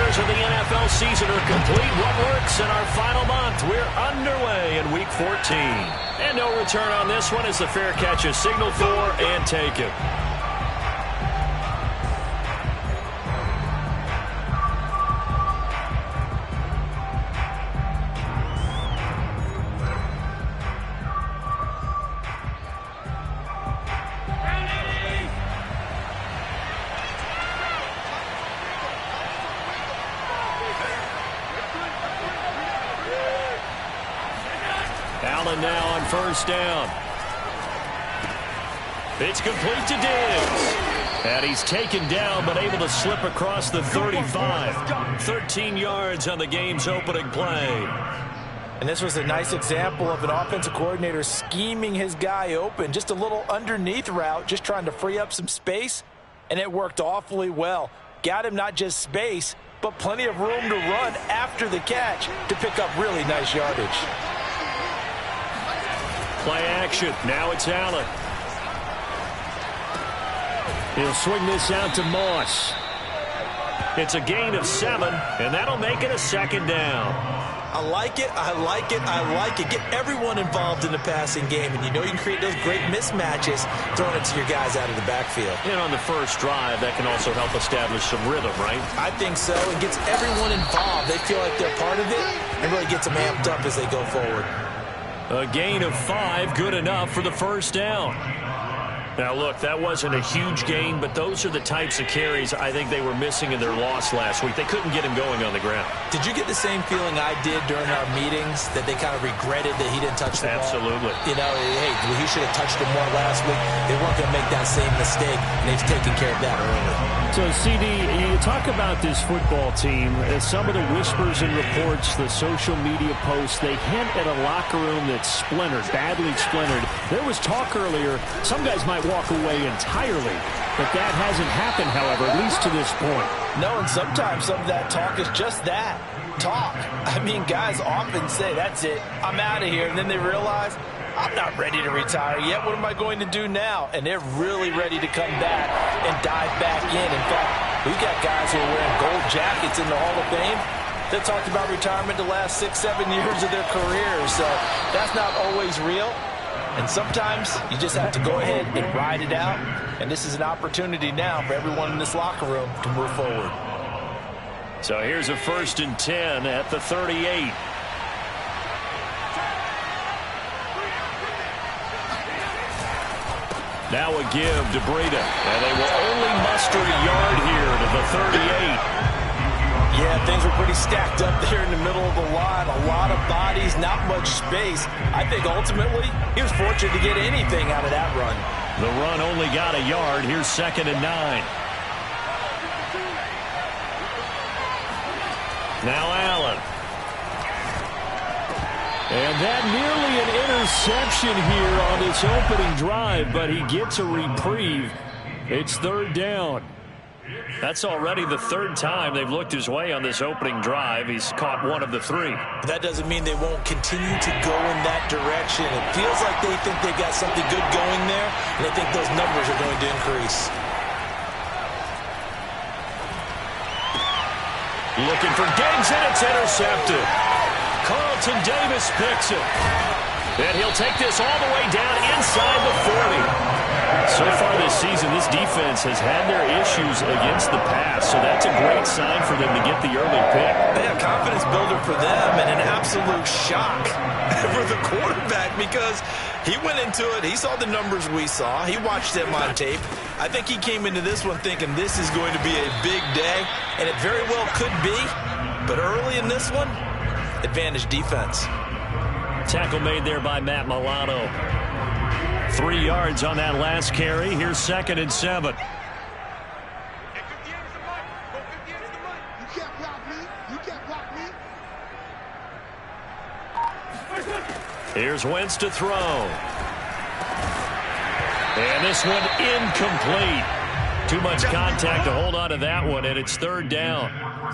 quarters of the NFL season are complete. What works in our final month? We're underway in Week 14. And no return on this one as the fair catch is signaled for and taken. Allen now on first down. It's complete to Diggs. And he's taken down but able to slip across the 35. 13 yards on the game's opening play. And this was a nice example of an offensive coordinator scheming his guy open. Just a little underneath route, just trying to free up some space. And it worked awfully well. Got him not just space, but plenty of room to run after the catch to pick up really nice yardage. Play action. Now it's Allen. He'll swing this out to Moss. It's a gain of 7, and that'll make it a second down. I like it, I like it, I like it. Get everyone involved in the passing game, and you know you can create those great mismatches throwing it to your guys out of the backfield. And on the first drive, that can also help establish some rhythm, right? I think so. It gets everyone involved. They feel like they're part of it, and really gets them amped up as they go forward. A gain of 5, good enough for the first down. Now, look, that wasn't a huge gain, but those are the types of carries I think they were missing in their loss last week. They couldn't get him going on the ground. Did you get the same feeling I did during our meetings, that they kind of regretted that he didn't touch the ball? Absolutely. You know, hey, he should have touched him more last week. They weren't going to make that same mistake, and they've taken care of that early. So, CD, you talk about this football team. Some of the whispers and reports, the social media posts, they hint at a locker room that's splintered, badly splintered. There was talk earlier, some guys might walk away entirely, but that hasn't happened, however, at least to this point. No, and sometimes some of that talk is just that, talk. I mean, guys often say, that's it, I'm out of here, and then they realize, I'm not ready to retire yet. What am I going to do now? And they're really ready to come back and dive back in. In fact, we've got guys who are wearing gold jackets in the Hall of Fame that talked about retirement the last 6-7 years of their careers. So that's not always real. And sometimes you just have to go ahead and ride it out. And this is an opportunity now for everyone in this locker room to move forward. So here's a 1st and 10 at the 38. Now a give to Breida, and they will only muster a yard here to the 38. Yeah, things were pretty stacked up there in the middle of the line. A lot of bodies, not much space. I think ultimately he was fortunate to get anything out of that run. The run only got a yard. Here's 2nd and 9. Now Allen. And that nearly an interception here on this opening drive, but he gets a reprieve. It's 3rd down. That's already the 3rd time they've looked his way on this opening drive. He's caught 1 of the 3. That doesn't mean they won't continue to go in that direction. It feels like they think they've got something good going there, and they think those numbers are going to increase. Looking for Diggs, and it's intercepted. Carlton Davis picks it. And he'll take this all the way down inside the 40. So far this season, this defense has had their issues against the pass, so that's a great sign for them to get the early pick. Yeah, confidence builder for them, and an absolute shock for the quarterback because he went into it. He saw the numbers we saw. He watched them on tape. I think he came into this one thinking this is going to be a big day, and it very well could be. But early in this one, advantage defense. Tackle made there by Matt Milano. 3 yards on that last carry. Here's 2nd and 7. Here's Wentz to throw. And this one incomplete. Too much contact to hold on to that one, and it's 3rd down.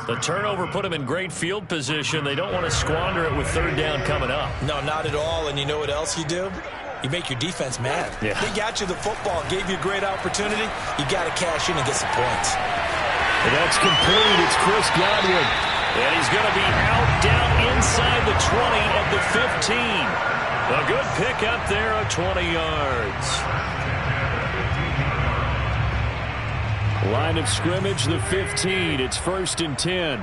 The turnover put them in great field position. They don't want to squander it with 3rd down coming up. No, not at all. And you know what else you do? You make your defense mad. Yeah. He got you the football, gave you a great opportunity. You got to cash in and get some points. That's complete. It's Chris Godwin. And he's going to be out down inside the 20 at the 15. A good pickup there of 20 yards. Line of scrimmage, the 15. It's 1st and 10.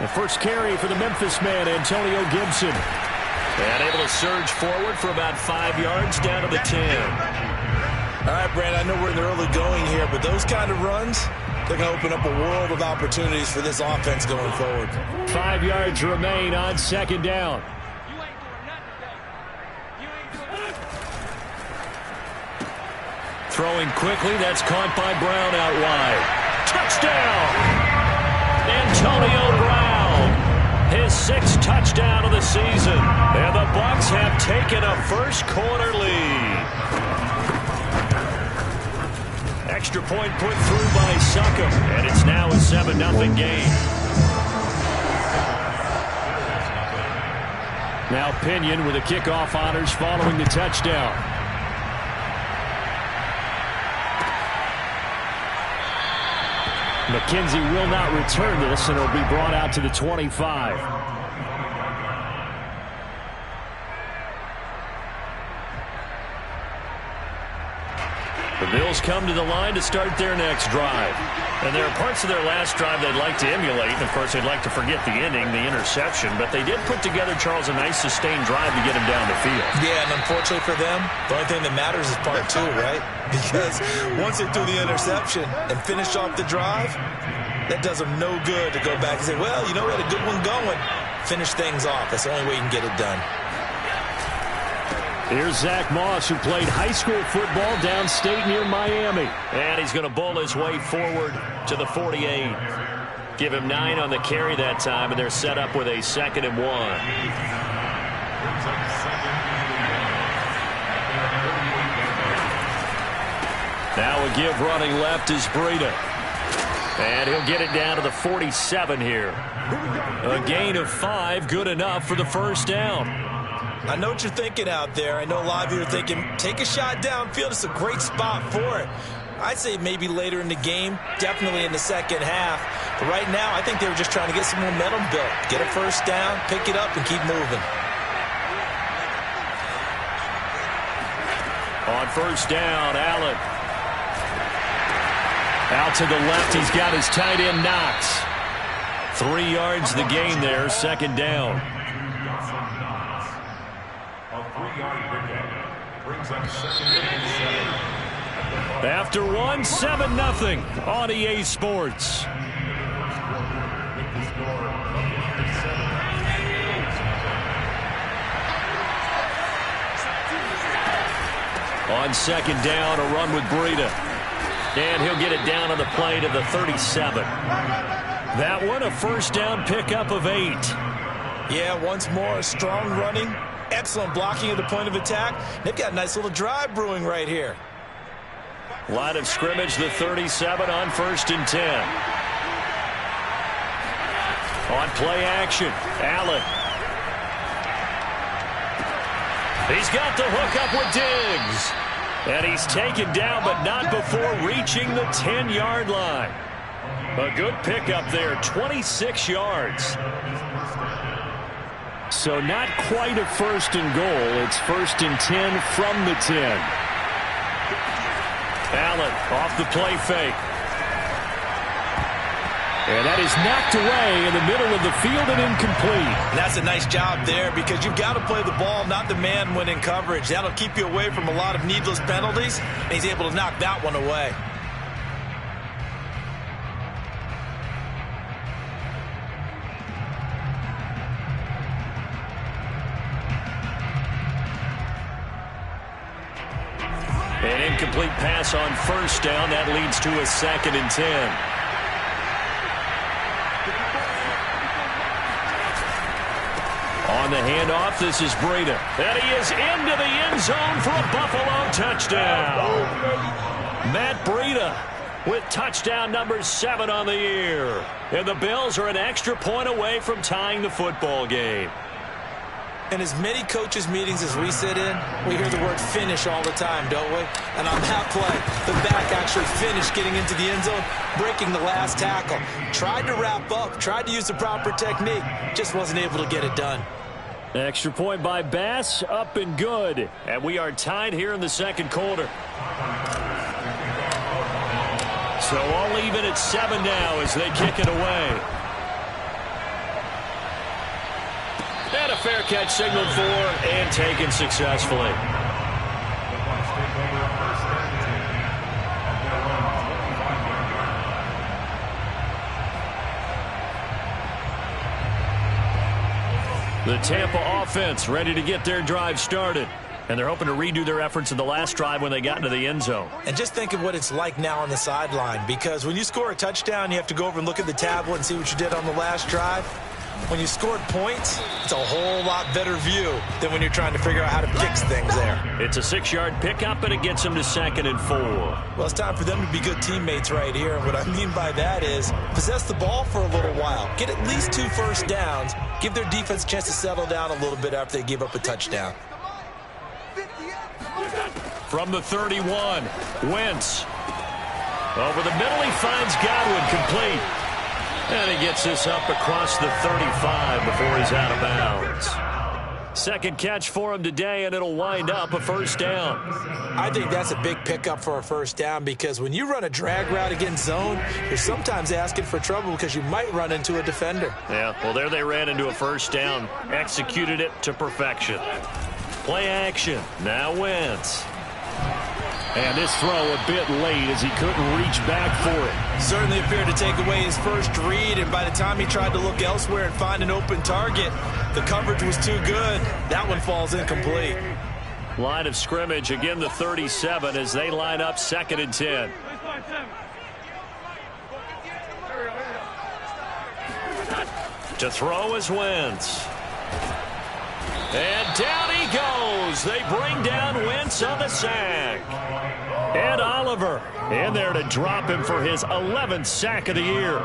The first carry for the Memphis man, Antonio Gibson. And able to surge forward for about 5 yards down to the 10. All right, Brandon, I know we're in the early going here, but those kind of runs, they're going to open up a world of opportunities for this offense going forward. 5 yards remain on 2nd down. Throwing quickly, that's caught by Brown out wide. Touchdown! Antonio Brown. His 6th touchdown of the season. And the Bucs have taken a first-quarter lead. Extra point put through by Succop. And it's now a 7-0 game. Now Pinion with the kickoff honors following the touchdown. McKenzie will not return this, and it'll be brought out to the 25. The Bills come to the line to start their next drive. And there are parts of their last drive they'd like to emulate. And, of course, they'd like to forget the ending, the interception. But they did put together, Charles, a nice sustained drive to get him down the field. Yeah, and unfortunately for them, the only thing that matters is part 2, right? Because once they threw the interception and finished off the drive, that does them no good to go back and say, well, you know, we had a good one going. Finish things off. That's the only way you can get it done. Here's Zach Moss, who played high school football downstate near Miami. And he's going to bull his way forward to the 48. Give him 9 on the carry that time, and they're set up with a 2nd and 1. Now a give running left is Breida. And he'll get it down to the 47 here. A gain of 5, good enough for the first down. I know what you're thinking out there. I know a lot of you are thinking, take a shot downfield. It's a great spot for it. I'd say maybe later in the game, definitely in the second half. But right now, I think they were just trying to get some momentum built. Get a first down, pick it up, and keep moving. On first down, Allen. Out to the left, he's got his tight end Knox. 3 yards the gain there, 2nd down. After 1, 7-0 on EA Sports. On 2nd down, a run with Breida. And he'll get it down on the play to the 37. That one, a first down pickup of 8. Yeah, once more, strong running. Excellent blocking at the point of attack. They've got a nice little drive brewing right here. Line of scrimmage, the 37 on 1st and 10. On play action, Allen. He's got the hook up with Diggs. And he's taken down, but not before reaching the 10-yard line. A good pickup there, 26 yards. So not quite a 1st and goal. It's 1st and 10 from the 10. Allen off the play fake. And that is knocked away in the middle of the field and incomplete. And that's a nice job there because you've got to play the ball, not the man when in coverage. That'll keep you away from a lot of needless penalties, and he's able to knock that one away. An incomplete pass on first down. That leads to a 2nd and 10. On the handoff, this is Breida. And he is into the end zone for a Buffalo touchdown. Matt Breida with touchdown number 7 on the year. And the Bills are an extra point away from tying the football game. In as many coaches' meetings as we sit in, we hear the word finish all the time, don't we? And on that play, the back actually finished getting into the end zone, breaking the last tackle. Tried to wrap up, tried to use the proper technique, just wasn't able to get it done. Extra point by Bass, up and good. And we are tied here in the second quarter. So all even at 7 now as they kick it away. And a fair catch signaled for and taken successfully. The Tampa offense ready to get their drive started. And they're hoping to redo their efforts in the last drive when they got into the end zone. And just think of what it's like now on the sideline, because when you score a touchdown, you have to go over and look at the tablet and see what you did on the last drive. When you scored points, it's a whole lot better view than when you're trying to figure out how to fix things there. It's a 6-yard pickup, and it gets them to 2nd and 4. Well, it's time for them to be good teammates right here. And what I mean by that is possess the ball for a little while. Get at least 2 first downs. Give their defense a chance to settle down a little bit after they give up a touchdown. From the 31, Wentz. Over the middle, he finds Godwin, complete. And he gets this up across the 35 before he's out of bounds. Second catch for him today, and it'll wind up a first down. I think that's a big pickup for a first down, because when you run a drag route against zone, you're sometimes asking for trouble because you might run into a defender. Yeah, well, there they ran into a first down. Executed it to perfection. Play action. Now Wentz. And this throw a bit late as he couldn't reach back for it. Certainly appeared to take away his first read, and by the time he tried to look elsewhere and find an open target, the coverage was too good. That one falls incomplete. Line of scrimmage, again the 37 as they line up 2nd and 10. To throw is Wentz. And down he goes. They bring down Wentz on the sack. And Oliver in there to drop him for his 11th sack of the year.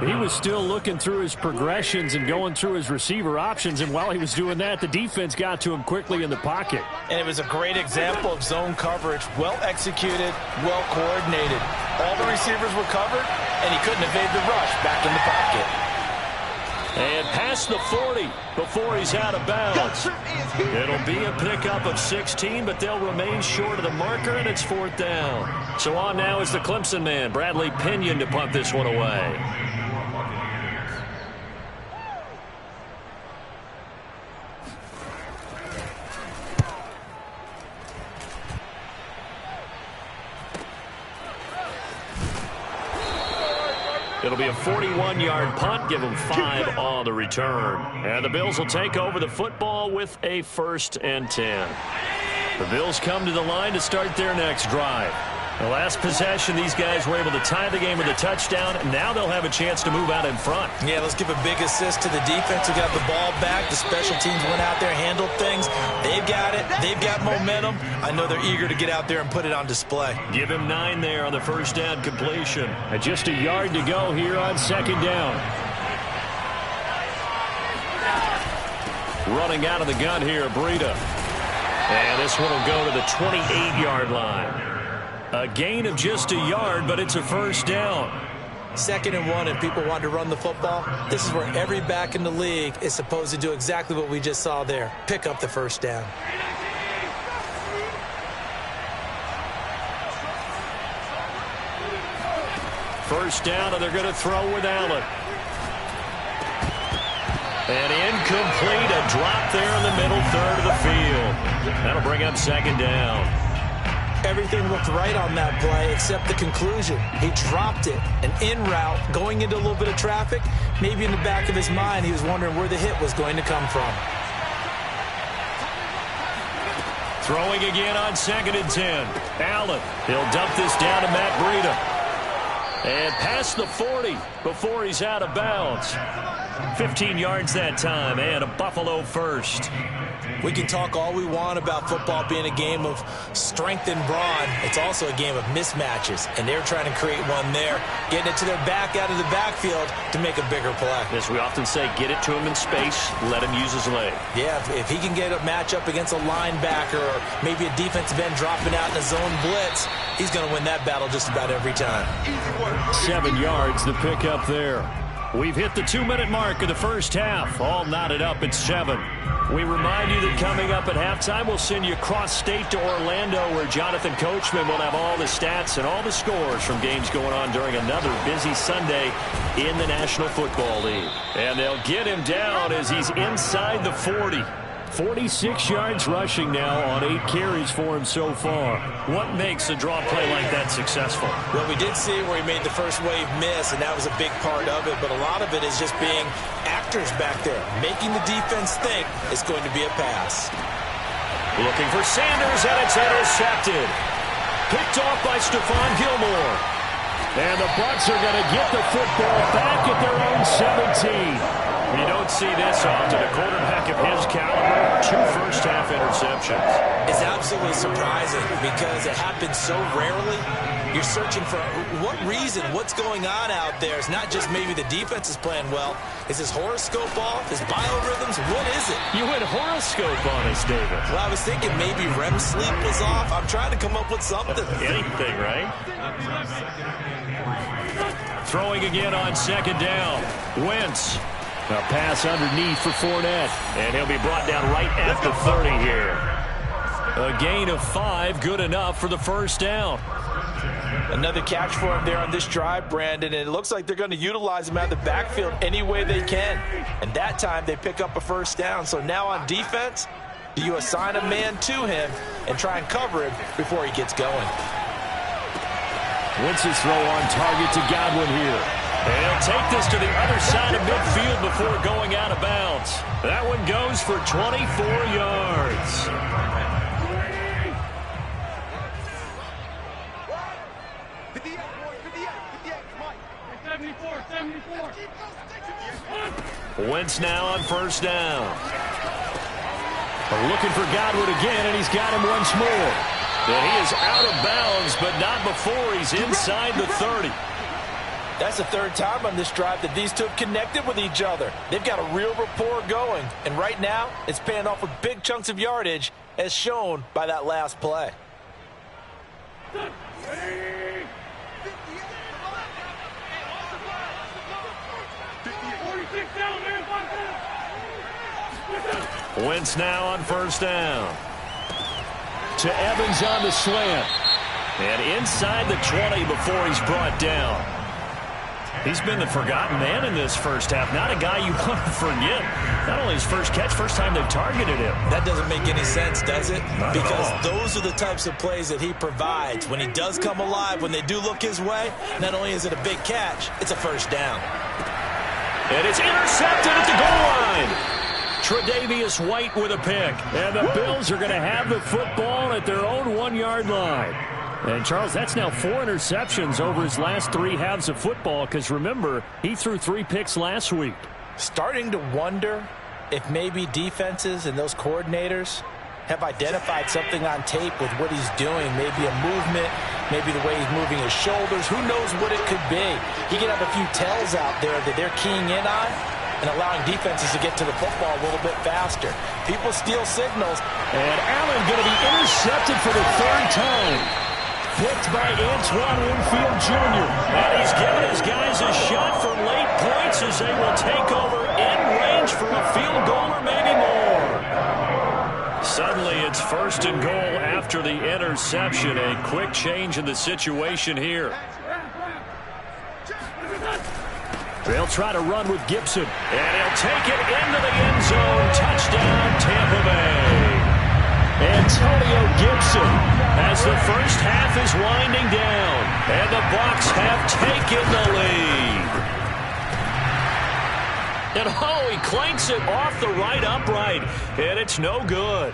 He was still looking through his progressions and going through his receiver options, and while he was doing that, the defense got to him quickly in the pocket. And it was a great example of zone coverage, well executed, well coordinated. All the receivers were covered, and he couldn't evade the rush back in the pocket. And past the 40 before he's out of bounds. It'll be a pickup of 16, but they'll remain short of the marker, and it's 4th down. So on now is the Clemson man, Bradley Pinion, to punt this one away. It'll be a 41-yard punt, give them 5 on the return. And the Bills will take over the football with a 1st and 10. The Bills come to the line to start their next drive. The last possession, these guys were able to tie the game with a touchdown, and now they'll have a chance to move out in front. Yeah, let's give a big assist to the defense who got the ball back. The special teams went out there, handled things. They've got it. They've got momentum. I know they're eager to get out there and put it on display. Give him 9 there on the first down completion. And just a yard to go here on 2nd down. Running out of the gun here, Breida. And this one will go to the 28-yard line. A gain of just a yard, but it's a first down. 2nd and 1, and people want to run the football. This is where every back in the league is supposed to do exactly what we just saw there. Pick up the first down. First down, and they're going to throw with Allen. And incomplete, a drop there in the middle third of the field. That'll bring up 2nd down. Everything looked right on that play except the conclusion. He dropped it, an in route, going into a little bit of traffic. Maybe in the back of his mind, he was wondering where the hit was going to come from. Throwing again on 2nd and 10. Allen, he'll dump this down to Matt Breida. And past the 40 before he's out of bounds. 15 yards that time, and a Buffalo first. We can talk all we want about football being a game of strength and brawn. It's also a game of mismatches, and they're trying to create one there, getting it to their back out of the backfield to make a bigger play. As we often say, get it to him in space, let him use his leg. Yeah, if he can get a matchup against a linebacker or maybe a defensive end dropping out in a zone blitz, he's going to win that battle just about every time. 7 yards, the pickup there. We've hit the 2-minute mark of the first half. All knotted up at 7. We remind you that coming up at halftime, we'll send you cross-state to Orlando, where Jonathan Coachman will have all the stats and all the scores from games going on during another busy Sunday in the National Football League. And they'll get him down as he's inside the 40. 46 yards rushing now on 8 carries for him so far. What makes a draw play like that successful? Well, we did see where he made the first wave miss, and that was a big part of it. But a lot of it is just being actors back there, making the defense think it's going to be a pass. Looking for Sanders, and it's intercepted. Picked off by Stephon Gilmore. And the Bucs are going to get the football back at their own 17. You don't see this often. A quarterback of his caliber, 2 first-half interceptions. It's absolutely surprising because it happens so rarely. You're searching for what reason, what's going on out there. It's not just maybe the defense is playing well. Is his horoscope off? His biorhythms? What is it? You went horoscope on us, David. Well, I was thinking maybe REM sleep was off. I'm trying to come up with something. Anything, right? Throwing again on 2nd down. Wentz. A pass underneath for Fournette, and he'll be brought down right at the 30 here. A gain of 5, good enough for the first down. Another catch for him there on this drive, Brandon, and it looks like they're going to utilize him out of the backfield any way they can. And that time they pick up a first down. So now on defense, do you assign a man to him and try and cover him before he gets going? Wentz's throw on target to Godwin here. And he'll take this to the other side of midfield before going out of bounds. That one goes for 24 yards. Wentz now on first down. Looking for Godwin again, and he's got him once more. And he is out of bounds, but not before he's inside the 30. That's the 3rd time on this drive that these two have connected with each other. They've got a real rapport going. And right now, it's paying off with big chunks of yardage, as shown by that last play. Wentz now on first down. To Evans on the slant. And inside the 20 before he's brought down. He's been the forgotten man in this first half. Not a guy you want to forget. Not only his first catch, first time they've targeted him. That doesn't make any sense, does it? Not because those are the types of plays that he provides. When he does come alive, when they do look his way, not only is it a big catch, it's a first down. And it's intercepted at the goal line. Tre'Davious White with a pick. And the Bills are going to have the football at their own 1-yard line. And, Charles, that's now 4 interceptions over his last 3 halves of football because, remember, he threw 3 picks last week. Starting to wonder if maybe defenses and those coordinators have identified something on tape with what he's doing. Maybe a movement, maybe the way he's moving his shoulders. Who knows what it could be? He could have a few tells out there that they're keying in on and allowing defenses to get to the football a little bit faster. People steal signals. And Allen going to be intercepted for the 3rd time. Picked by Antoine Winfield Jr. And he's given his guys a shot for late points as they will take over in range for a field goal or maybe more. Suddenly it's 1st and goal after the interception. A quick change in the situation here. They'll try to run with Gibson. And he'll take it into the end zone. Touchdown, Tampa Bay. Antonio Gibson, as the first half is winding down, and the Bucs have taken the lead. And oh, he clanks it off the right upright, and it's no good.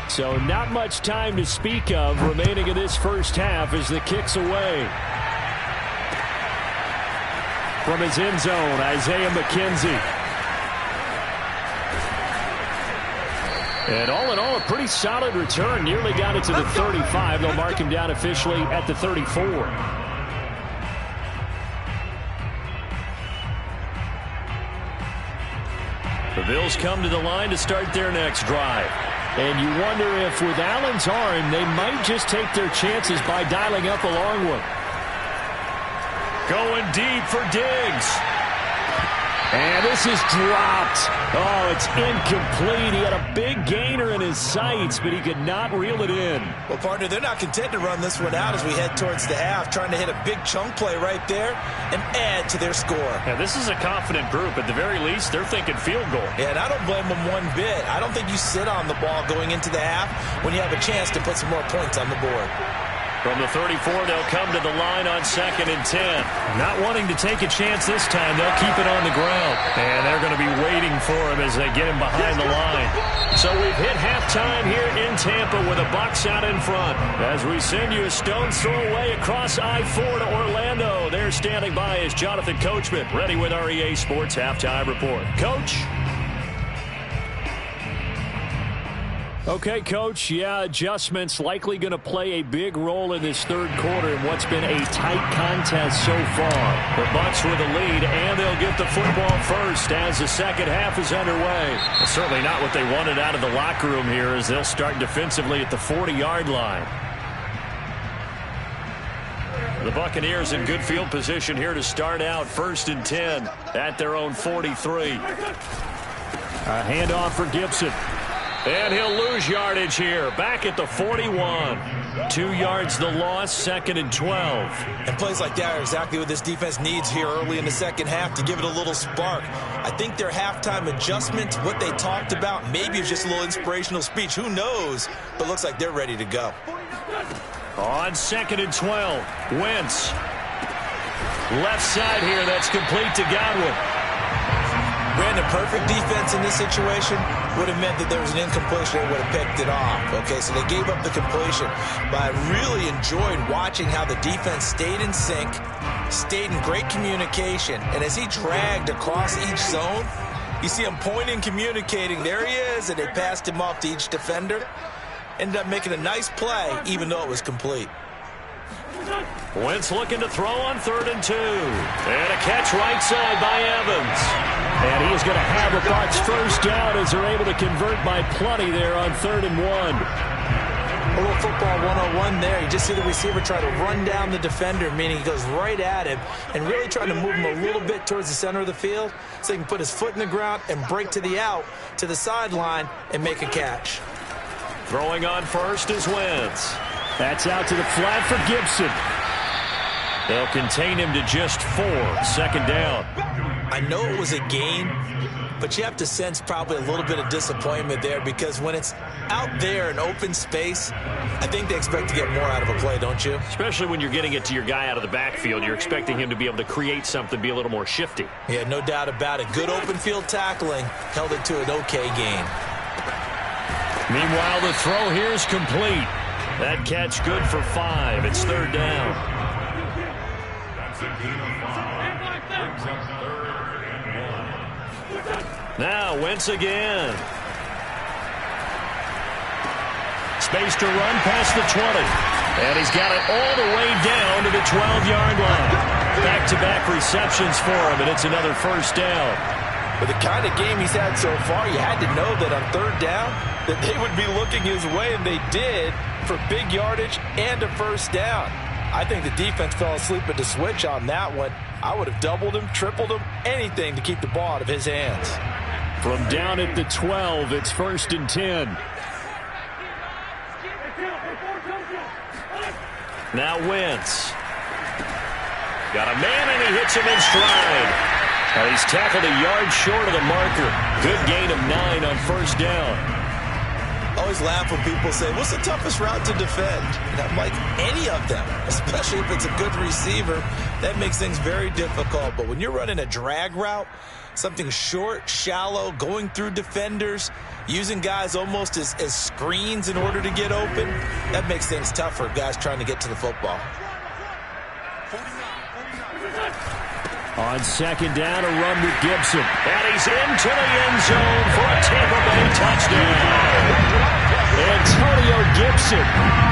So not much time to speak of remaining in this first half as the kick's away. from his end zone, Isaiah McKenzie. And all in all, a pretty solid return. Nearly got it to the 35. They'll mark him down officially at the 34. The Bills come to the line to start their next drive. And you wonder if with Allen's arm, they might just take their chances by dialing up a long one. Going deep for Diggs. And this is dropped. Oh, it's incomplete. He had a big gainer in his sights, but he could not reel it in. Well, partner, they're not content to run this one out as we head towards the half, trying to hit a big chunk play right there and add to their score. Yeah, this is a confident group. At the very least, they're thinking field goal. Yeah, and I don't blame them one bit. I don't think you sit on the ball going into the half when you have a chance to put some more points on the board. From the 34, they'll come to the line on 2nd and 10. Not wanting to take a chance this time, they'll keep it on the ground. And they're going to be waiting for him as they get him behind the line. So we've hit halftime here in Tampa with the Bucs out in front. As we send you a stone's throw away across I-4 to Orlando. There standing by is Jonathan Coachman, ready with our EA Sports Halftime Report. Coach? Okay, Coach, yeah, adjustments likely going to play a big role in this third quarter in what's been a tight contest so far. The Bucs with the lead, and they'll get the football first as the second half is underway. Well, certainly not what they wanted out of the locker room here as they'll start defensively at the 40-yard line. The Buccaneers in good field position here to start out 1st and 10 at their own 43. A handoff for Gibson. And he'll lose yardage here. Back at the 41. 2 yards the loss, 2nd and 12. And plays like that are exactly what this defense needs here early in the second half to give it a little spark. I think their halftime adjustment, what they talked about, maybe it's just a little inspirational speech. Who knows? But looks like they're ready to go. On 2nd and 12, Wentz. Left side here, that's complete to Godwin. Brandon, perfect defense in this situation would have meant that there was an incompletion. They would have picked it off. Okay, so they gave up the completion. But I really enjoyed watching how the defense stayed in sync, stayed in great communication. And as he dragged across each zone, you see him pointing, communicating. There he is, and they passed him off to each defender. Ended up making a nice play, even though it was complete. Wentz looking to throw on 3rd and 2. And a catch right side by Evans. And he's going to have a Bucs first down as they're able to convert by plenty there on 3rd and 1. A little football 101 there. You just see the receiver try to run down the defender, meaning he goes right at him and really trying to move him a little bit towards the center of the field so he can put his foot in the ground and break to the out, to the sideline, and make a catch. Throwing on first is Wentz. That's out to the flat for Gibson. They'll contain him to just 4. 2nd down. I know it was a gain, but you have to sense probably a little bit of disappointment there because when it's out there in open space, I think they expect to get more out of a play, don't you? Especially when you're getting it to your guy out of the backfield. You're expecting him to be able to create something, be a little more shifty. Yeah, no doubt about it. Good open field tackling held it to an okay gain. Meanwhile, the throw here is complete. That catch good for 5. It's 3rd down. Now Wentz again. Space to run past the 20. And he's got it all the way down to the 12-yard line. Back-to-back receptions for him, and it's another first down. With the kind of game he's had so far, you had to know that on 3rd down that they would be looking his way, and they did for big yardage and a first down. I think the defense fell asleep at the switch on that one. I would have doubled him, tripled him, anything to keep the ball out of his hands. From down at the 12, it's 1st and 10. Now Wentz. Got a man, and he hits him in stride. Well, he's tackled a yard short of the marker. Good gain of 9 on 1st down. Always laugh when people say, what's the toughest route to defend? And I'm like, any of them, especially if it's a good receiver. That makes things very difficult. But when you're running a drag route, something short, shallow, going through defenders, using guys almost as screens in order to get open, that makes things tougher, guys trying to get to the football. On second down, a run with Gibson. And he's into the end zone for a Tampa Bay touchdown. Antonio Gibson,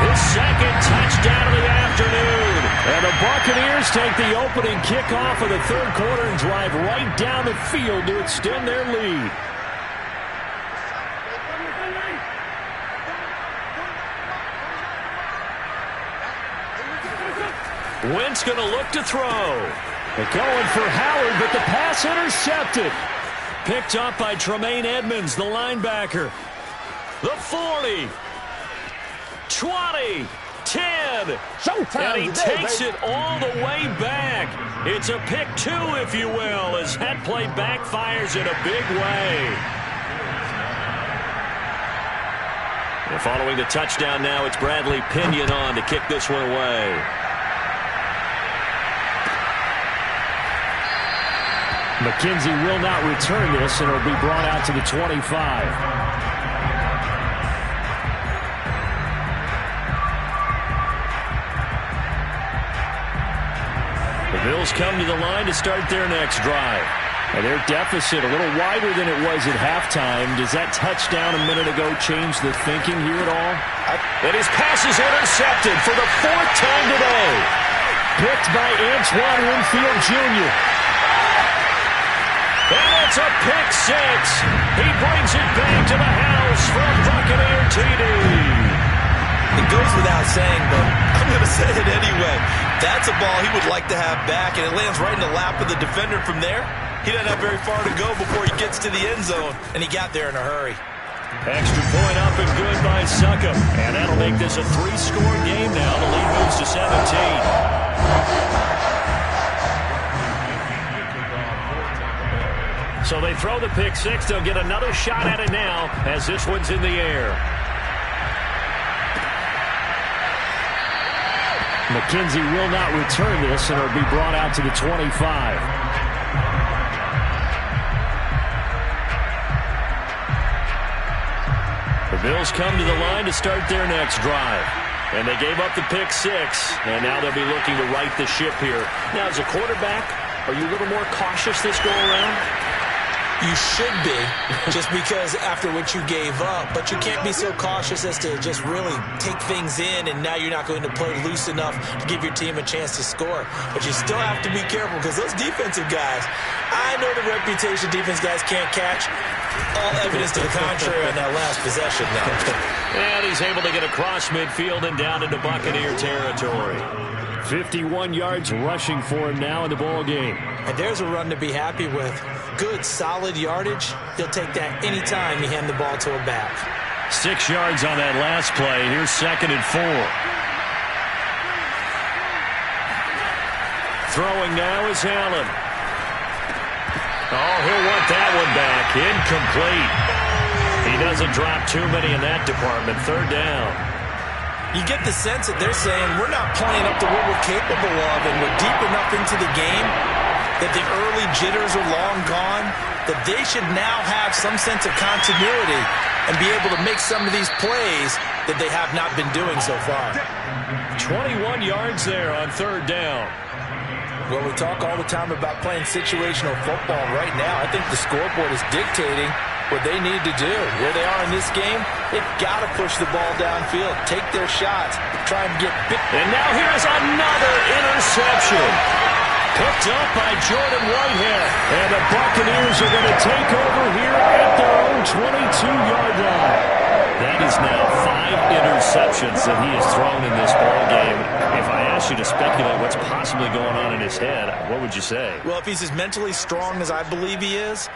his second touchdown of the afternoon. And the Buccaneers take the opening kickoff of the third quarter and drive right down the field to extend their lead. Wentz going to look to throw. They're going for Howard, but the pass intercepted. Picked up by Tremaine Edmonds, the linebacker. The 40, 20, 10, and he takes it all the way back. It's a pick two, if you will, as that play backfires in a big way. And following the touchdown now, it's Bradley Pinion on to kick this one away. McKenzie will not return this, and it'll be brought out to the 25. The Bills come to the line to start their next drive. And their deficit a little wider than it was at halftime. Does that touchdown a minute ago change the thinking here at all? And his pass is intercepted for the fourth time today. Picked by Antoine Winfield Jr. And it's a pick six. He brings it back to the house for a Buccaneer TD. It goes without saying, but I'm going to say it anyway. That's a ball he would like to have back, and it lands right in the lap of the defender from there. He doesn't have very far to go before he gets to the end zone, and he got there in a hurry. Extra point up and good by Suckup. And that'll make this a three-score game now. The lead moves to 17. So they throw the pick six. They'll get another shot at it now as this one's in the air. McKenzie will not return this, and it'll be brought out to the 25. The Bills come to the line to start their next drive. And they gave up the pick six, and now they'll be looking to right the ship here. Now, as a quarterback, are you a little more cautious this go-around? You should be, just because after what you gave up. But you can't be so cautious as to just really take things in, and now you're not going to play loose enough to give your team a chance to score. But you still have to be careful, because those defensive guys, I know the reputation defense guys can't catch. All evidence to the contrary on that last possession now. And he's able to get across midfield and down into Buccaneer territory. 51 yards rushing for him now in the ball game. And there's a run to be happy with. Good, solid yardage. He'll take that anytime you hand the ball to a back. 6 yards on that last play. Here's 2nd and 4. Throwing now is Allen. Oh, he'll want that one back. Incomplete. He doesn't drop too many in that department. 3rd down. You get the sense that they're saying we're not playing up to what we're capable of, and we're deep enough into the game that the early jitters are long gone, that they should now have some sense of continuity and be able to make some of these plays that they have not been doing so far. 21 yards there on 3rd down. Well, we talk all the time about playing situational football. Right now, I think the scoreboard is dictating what they need to do. Where they are in this game, they've got to push the ball downfield, take their shots, try and get big. And now here's another interception. Picked up by Jordan Whitehead. And the Buccaneers are going to take over here at their own 22-yard line. That is now 5 interceptions that he has thrown in this ball game. If I asked you to speculate what's possibly going on in his head, what would you say? Well, if he's as mentally strong as I believe he is,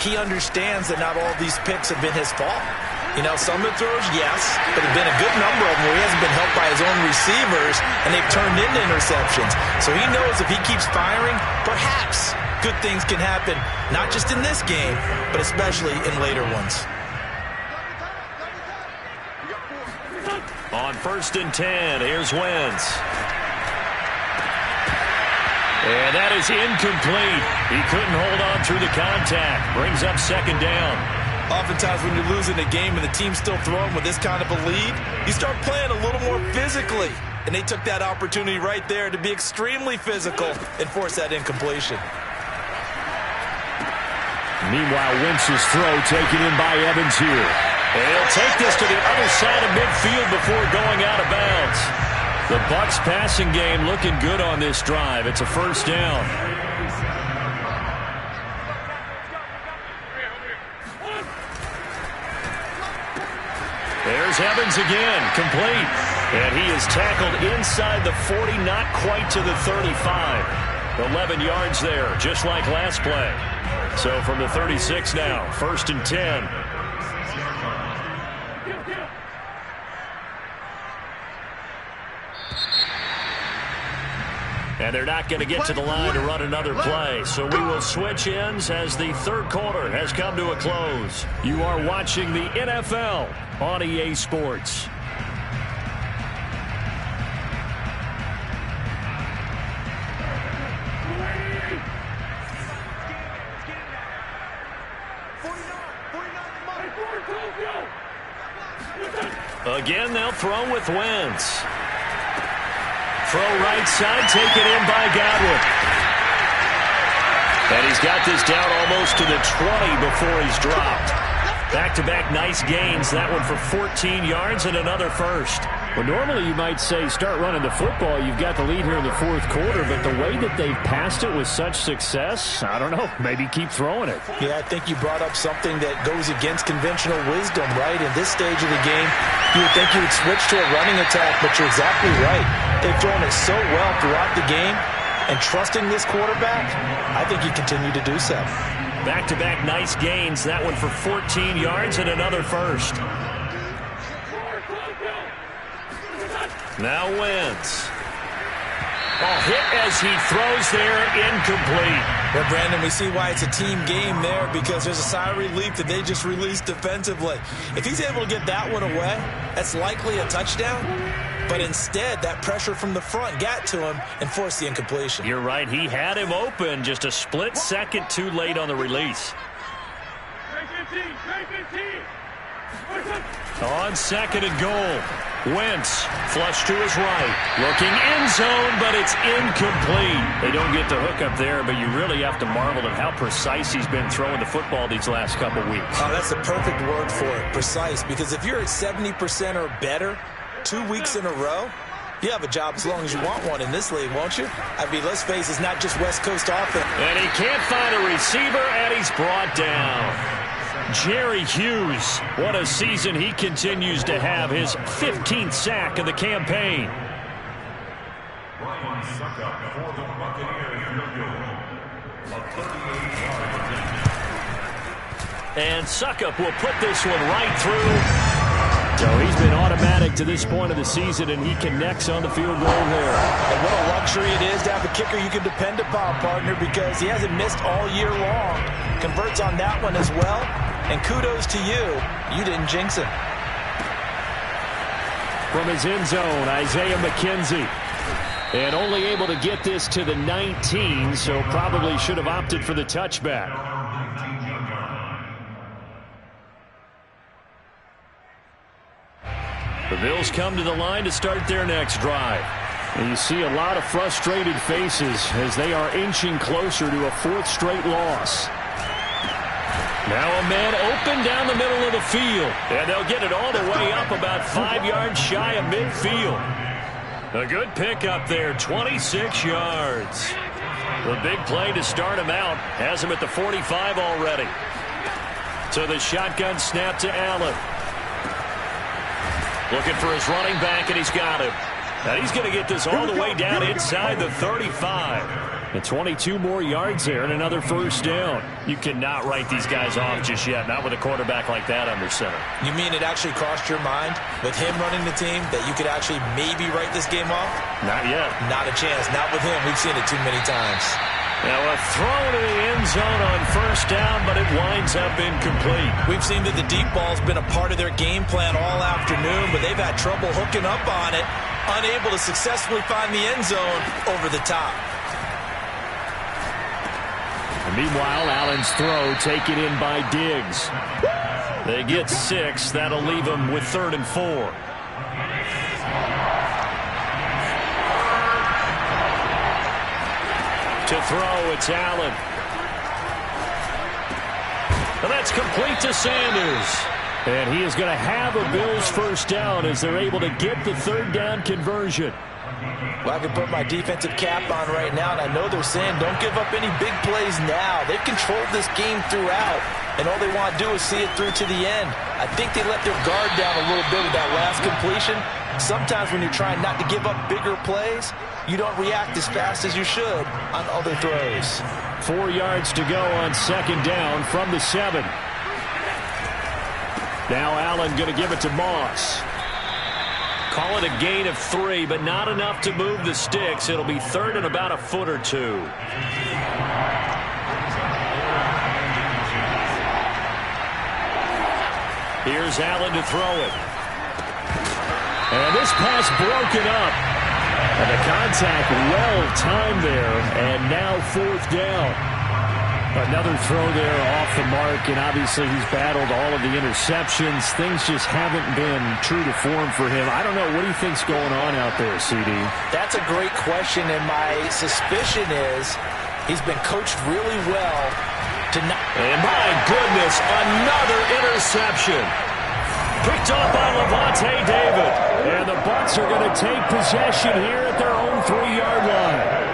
he understands that not all these picks have been his fault. You know, some of the throws, yes, but there have been a good number of them where he hasn't been helped by his own receivers, and they've turned into interceptions. So he knows if he keeps firing, perhaps good things can happen, not just in this game, but especially in later ones. On 1st and 10, here's Wentz. And that is incomplete. He couldn't hold on through the contact. Brings up 2nd down. Oftentimes when you're losing a game and the team's still throwing with this kind of a lead, you start playing a little more physically. and they took that opportunity right there to be extremely physical and force that incompletion. Meanwhile, Wentz's throw taken in by Evans here. And he'll take this to the other side of midfield before going out of bounds. The Bucs passing game looking good on this drive. It's a first down. There's Evans again, complete. And he is tackled inside the 40, not quite to the 35. 11 yards there, just like last play. So from the 36 now, 1st and 10. And they're not going to get to the line to run another play. So we will switch ends as the third quarter has come to a close. You are watching the NFL on EA Sports. Again, they'll throw with Wentz. Throw right side, taken in by Godwin. And he's got this down almost to the 20 before he's dropped. Back-to-back nice gains. That one for 14 yards and another first. Well, normally you might say start running the football. You've got the lead here in the fourth quarter, but the way that they've passed it with such success, I don't know, maybe keep throwing it. Yeah, I think you brought up something that goes against conventional wisdom, right? In this stage of the game, you would think you would switch to a running attack, but you're exactly right. They've thrown it so well throughout the game, and trusting this quarterback, I think you continue to do so. Back-to-back nice gains. That one for 14 yards and another first. Now Wentz. Ball hit as he throws there, incomplete. Well, Brandon, we see why it's a team game there, because there's a sigh of relief that they just released defensively. If he's able to get that one away, that's likely a touchdown. But instead, that pressure from the front got to him and forced the incompletion. You're right. He had him open, just a split second too late on the release. On 2nd and goal. Wentz, flush to his right. Looking end zone, but it's incomplete. They don't get the hook up there, but you really have to marvel at how precise he's been throwing the football these last couple weeks. Oh, that's the perfect word for it, precise. Because if you're at 70% or better 2 weeks in a row, you have a job as long as you want one in this league, won't you? I mean, let's face it, it's not just West Coast offense. And he can't find a receiver, and he's brought down. Jerry Hughes, what a season he continues to have, his 15th sack of the campaign. And Suckup will put this one right through. So he's been automatic to this point of the season, and he connects on the field goal there. And what a luxury it is to have a kicker you can depend upon, partner, because he hasn't missed all year long. Converts on that one as well. And kudos to you. You didn't jinx him. From his end zone, Isaiah McKenzie. And only able to get this to the 19, so probably should have opted for the touchback. The Bills come to the line to start their next drive. And you see a lot of frustrated faces as they are inching closer to a 4th straight loss. Now a man open down the middle of the field. And they'll get it all the way up about 5 yards shy of midfield. A good pickup there, 26 yards. The big play to start him out has him at the 45 already. So the shotgun snap to Allen. Looking for his running back, and he's got him. And he's going to get this all the way down inside the 35. And 22 more yards there and another first down. You cannot write these guys off just yet, not with a quarterback like that under center. You mean it actually crossed your mind with him running the team that you could actually maybe write this game off? Not yet. Not a chance. Not with him. We've seen it too many times. Now a throw to the end zone on first down, but it winds up incomplete. We've seen that the deep ball's been a part of their game plan all afternoon, but they've had trouble hooking up on it, unable to successfully find the end zone over the top. And meanwhile, Allen's throw taken in by Diggs. They get 6. That'll leave them with 3rd and 4. To throw, it's Allen. And that's complete to Sanders. And he is going to have a Bills first down as they're able to get the third down conversion. Well, I can put my defensive cap on right now, and I know they're saying don't give up any big plays now. They've controlled this game throughout, and all they want to do is see it through to the end. I think they let their guard down a little bit with that last completion. Sometimes when you're trying not to give up bigger plays, you don't react as fast as you should on other throws. 4 yards to go on second down from the 7. Now Allen going to give it to Moss. Call it a gain of 3, but not enough to move the sticks. It'll be third and about a foot or two. Here's Allen to throw it. And this pass broken up. And the contact well timed there. And now fourth down. Another throw there off the mark, and obviously he's battled all of the interceptions. Things just haven't been true to form for him. I don't know. What do you think's going on out there, CD? That's a great question, and my suspicion is he's been coached really well to not. And my goodness, another interception. Picked up by Levante David. And the Bucs are going to take possession here at their own 3-yard line.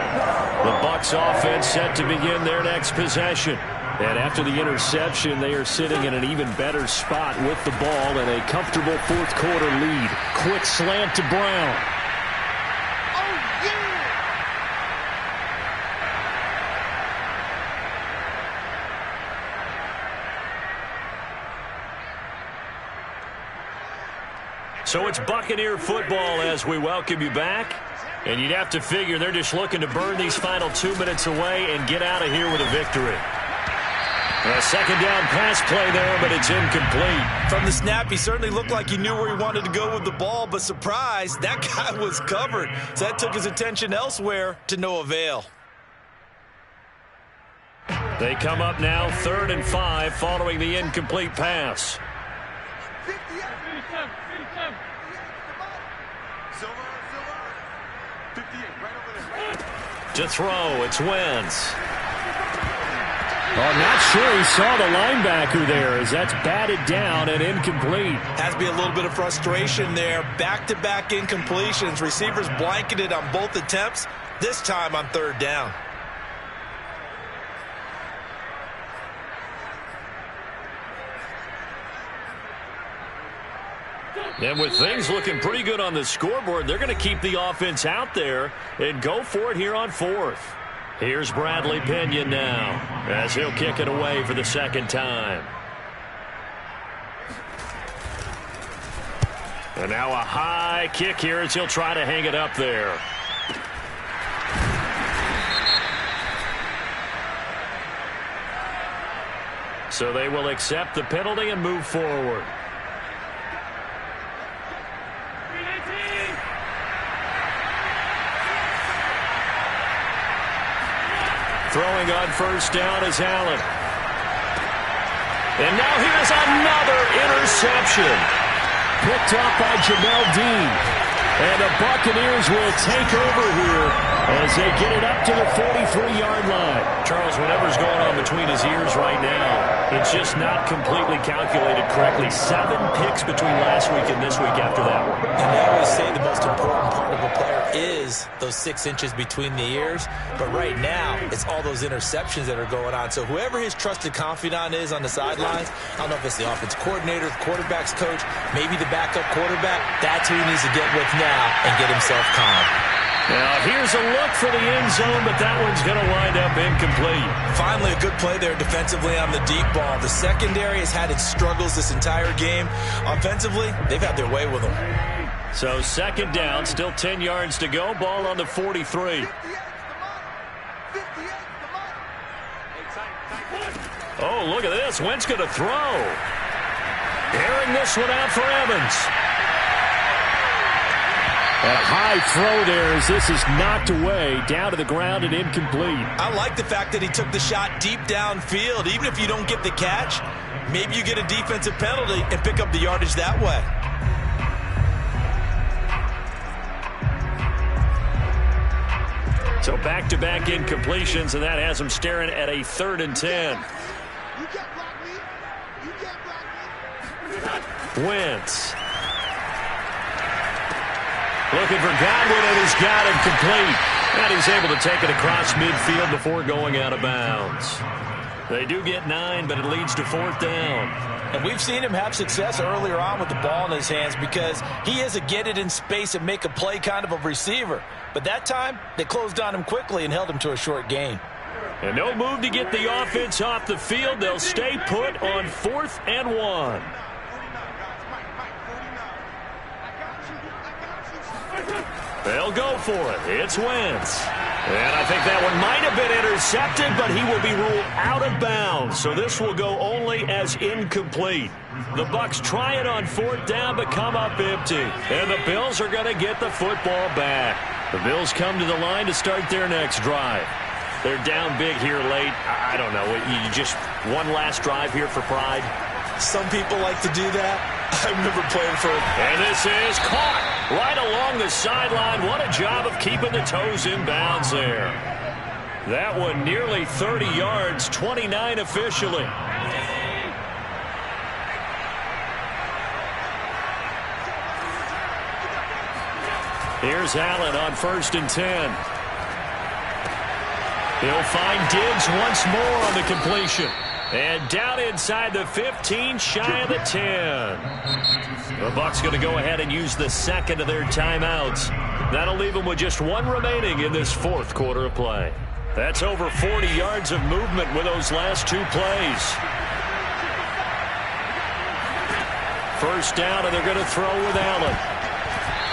The Bucs offense set to begin their next possession. And after the interception, they are sitting in an even better spot with the ball and a comfortable fourth quarter lead. Quick slant to Brown. Oh, yeah! So it's Buccaneer football as we welcome you back. And you'd have to figure they're just looking to burn these final 2 minutes away and get out of here with a victory. A second down pass play there, but it's incomplete. From the snap, he certainly looked like he knew where he wanted to go with the ball, but surprise, that guy was covered. So that took his attention elsewhere to no avail. They come up now 3rd and 5 following the incomplete pass. To throw, it's Wentz. I'm not sure he saw the linebacker there as that's batted down and incomplete. Has to be a little bit of frustration there. Back-to-back incompletions. Receivers blanketed on both attempts, this time on 3rd down. And with things looking pretty good on the scoreboard, they're going to keep the offense out there and go for it here on 4th. Here's Bradley Pinion now as he'll kick it away for the second time. And now a high kick here as he'll try to hang it up there. So they will accept the penalty and move forward. Throwing on first down is Allen. And now here's another interception. Picked up by Jamel Dean. And the Buccaneers will take over here as they get it up to the 43-yard line. Charles, whatever's going on between his ears right now, it's just not completely calculated correctly. 7 picks between last week and this week after that one. And they always say the most important part of a player is those 6 inches between the ears. But right now, it's all those interceptions that are going on. So whoever his trusted confidant is on the sidelines, I don't know if it's the offense coordinator, the quarterback's coach, maybe the backup quarterback, that's who he needs to get with now and get himself calm. Now here's a look for the end zone, but that one's going to wind up incomplete. Finally a good play there defensively on the deep ball. The secondary has had its struggles this entire game. Offensively, they've had their way with them. So second down, still 10 yards to go. Ball on the 43. Oh, look at this. Wentz going to throw. Airing this one out for Evans. And a high throw there as this is knocked away, down to the ground and incomplete. I like the fact that he took the shot deep downfield. Even if you don't get the catch, maybe you get a defensive penalty and pick up the yardage that way. So back-to-back incompletions, and that has them staring at a 3rd and 10. Wentz. Looking for Godwin, and he's got him complete. And he's able to take it across midfield before going out of bounds. They do get 9, but it leads to 4th down. And we've seen him have success earlier on with the ball in his hands because he is a get it in space and make a play kind of a receiver. But that time, they closed on him quickly and held him to a short gain. And no move to get the offense off the field. They'll stay put on 4th and 1. They'll go for it. It's Wentz. And I think that one might have been intercepted, but he will be ruled out of bounds. So this will go only as incomplete. The Bucs try it on 4th down, but come up empty. And the Bills are going to get the football back. The Bills come to the line to start their next drive. They're down big here late. I don't know. You just one last drive here for pride. Some people like to do that. I remember playing for it. And this is caught right along the sideline. What a job of keeping the toes in bounds there. That one nearly 30 yards, 29 officially. Here's Allen on 1st and 10. He'll find Diggs once more on the completion. And down inside the 15, shy of the 10. The Bucs going to go ahead and use the second of their timeouts. That'll leave them with just 1 remaining in this 4th quarter of play. That's over 40 yards of movement with those last 2 plays. 1st down, and they're going to throw with Allen.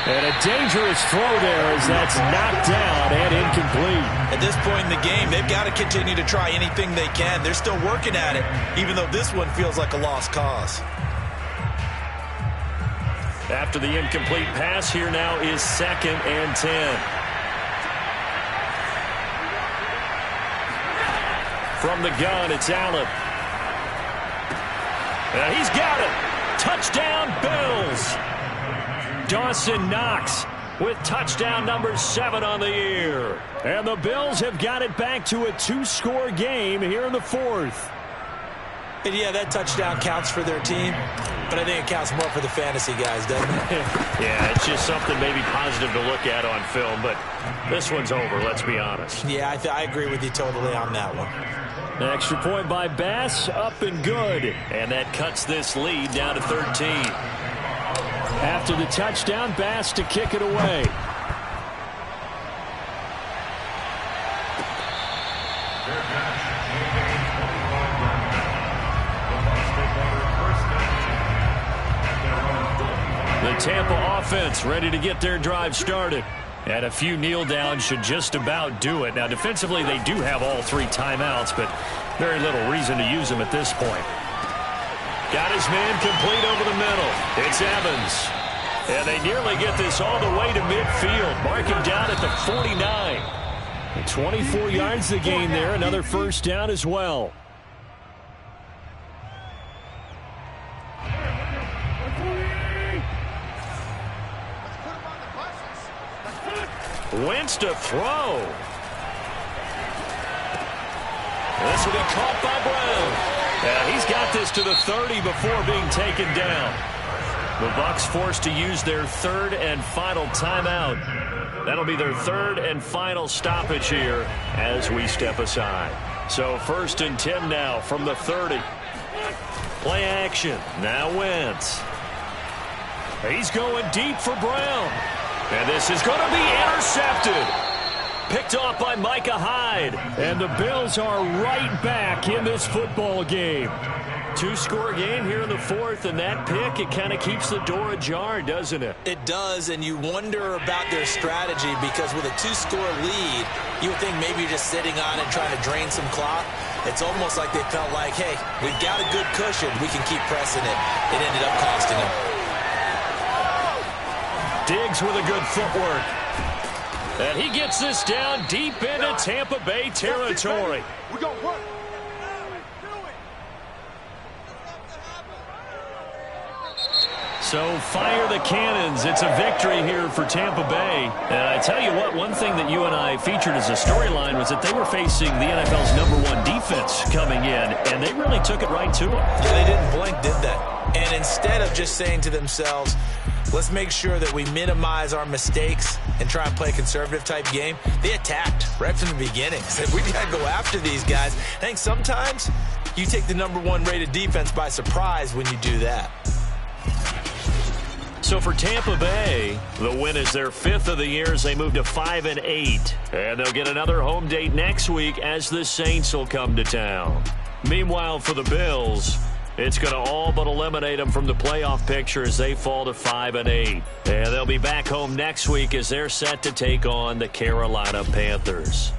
And a dangerous throw there as that's knocked down and incomplete. At this point in the game, they've got to continue to try anything they can. They're still working at it, even though this one feels like a lost cause. After the incomplete pass, here now is 2nd and 10. From the gun, it's Allen. And he's got it. Touchdown, Bills. Dawson Knox with touchdown number 7 on the year. And the Bills have got it back to a 2-score game here in the 4th. And yeah, that touchdown counts for their team, but I think it counts more for the fantasy guys, doesn't it? Yeah, it's just something maybe positive to look at on film, but this one's over, let's be honest. Yeah, I agree with you totally on that one. An extra point by Bass, up and good. And that cuts this lead down to 13. After the touchdown, Bass to kick it away. The Tampa offense ready to get their drive started. And a few kneel downs should just about do it. Now, defensively, they do have all 3 timeouts, but very little reason to use them at this point. Got his man complete over the middle. It's Evans. And they nearly get this all the way to midfield. Mark him down at the 49. 24 yards the gain there. Another 1st down as well. Wentz to throw. This will be caught by Brown. And he's got this to the 30 before being taken down. The Bucs forced to use their 3rd and final timeout. That'll be their 3rd and final stoppage here as we step aside. So 1st and 10 now from the 30. Play action. Now Wentz. He's going deep for Brown. And this is going to be intercepted. Picked off by Micah Hyde. And the Bills are right back in this football game. 2-score game here in the 4th, and that pick, it kind of keeps the door ajar, doesn't it? It does, and you wonder about their strategy because with a 2-score lead, you would think maybe you're just sitting on it trying to drain some clock. It's almost like they felt like, hey, we've got a good cushion. We can keep pressing it. It ended up costing them. Diggs with a good footwork. And he gets this down deep into Tampa Bay territory. We're going to work. So fire the cannons. It's a victory here for Tampa Bay. And I tell you what, one thing that you and I featured as a storyline was that they were facing the NFL's #1 defense coming in, and they really took it right to them. Yeah, they didn't blink, did they? And instead of just saying to themselves, let's make sure that we minimize our mistakes and try and play a conservative-type game, they attacked right from the beginning. Said, we got to go after these guys. I think sometimes you take the #1 rated defense by surprise when you do that. So for Tampa Bay, the win is their 5th of the year as they move to 5-8. And they'll get another home date next week as the Saints will come to town. Meanwhile, for the Bills, it's going to all but eliminate them from the playoff picture as they fall to 5-8. And they'll be back home next week as they're set to take on the Carolina Panthers.